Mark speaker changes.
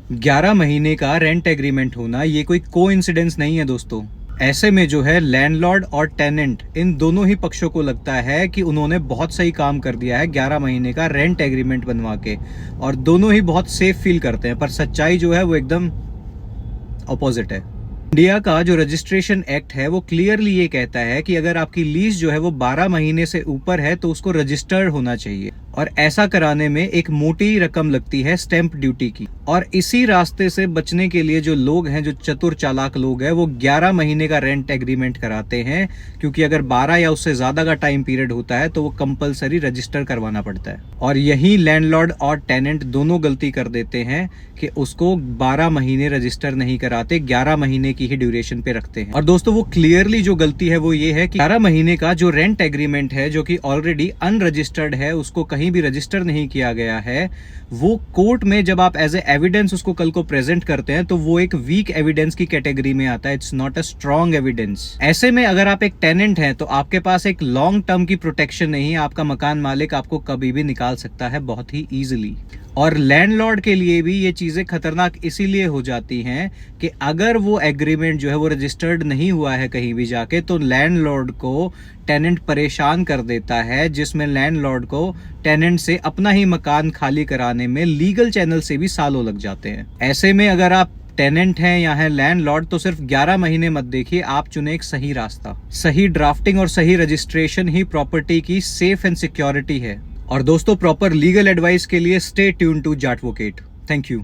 Speaker 1: 11 महीने का rent agreement होना ये कोई कोइंसिडेंस नहीं है दोस्तों। ऐसे में जो है लैंडलॉर्ड और टेनेंट इन दोनों ही पक्षों को लगता है कि उन्होंने बहुत सही काम कर दिया है 11 महीने का रेंट एग्रीमेंट बनवा के, और दोनों ही बहुत सेफ फील करते हैं। पर सच्चाई जो है वो एकदम अपोजिट है। इंडिया का जो रजिस्ट्रेशन एक्ट है वो क्लियरली ये कहता है कि अगर आपकी लीज जो है वो 12 महीने से ऊपर है तो उसको रजिस्टर्ड होना चाहिए, और ऐसा कराने में एक मोटी रकम लगती है स्टैंप ड्यूटी की। और इसी रास्ते से बचने के लिए जो लोग हैं, जो चतुर चालाक लोग हैं, वो 11 महीने का रेंट एग्रीमेंट कराते हैं, क्योंकि अगर 12 या उससे ज्यादा का टाइम पीरियड होता है तो वो कंपलसरी रजिस्टर करवाना पड़ता है। और यही लैंडलॉर्ड और टेनेंट दोनों गलती कर देते हैं कि उसको 12 महीने रजिस्टर नहीं कराते, 11 महीने की ही ड्यूरेशन पे रखते हैं। और दोस्तों वो क्लियरली जो गलती है वो ये है कि 11 महीने का जो रेंट एग्रीमेंट है, जो कि ऑलरेडी अनरजिस्टर्ड है, उसको कहीं भी रजिस्टर नहीं किया गया है, वो कोर्ट में जब आप एज ए एविडेंस उसको कल को प्रेजेंट करते हैं तो वो एक वीक एविडेंस की कैटेगरी में आता है। It's not a strong evidence. ऐसे में अगर आप एक टेनेंट हैं तो आपके पास एक लॉन्ग टर्म की प्रोटेक्शन नहीं है। आपका मकान मालिक आपको कभी भी निकाल सकता है बहुत ही ईजिली। और लैंडलॉर्ड के लिए भी ये चीजें खतरनाक इसीलिए हो जाती हैं कि अगर वो एग्रीमेंट जो है वो रजिस्टर्ड नहीं हुआ है कहीं भी जाके, तो लैंडलॉर्ड को टेनेंट परेशान कर देता है, जिसमें लैंडलॉर्ड को टेनेंट से अपना ही मकान खाली कराने में लीगल चैनल से भी सालों लग जाते हैं। ऐसे में अगर आप टेनेंट हैं या है लैंडलॉर्ड तो सिर्फ 11 महीने मत देखिए, आप चुने एक सही रास्ता। सही ड्राफ्टिंग और सही रजिस्ट्रेशन ही प्रॉपर्टी की सेफ एंड सिक्योरिटी है। और दोस्तों प्रॉपर लीगल एडवाइस के लिए स्टे ट्यून टू जाटवोकेट। Thank you.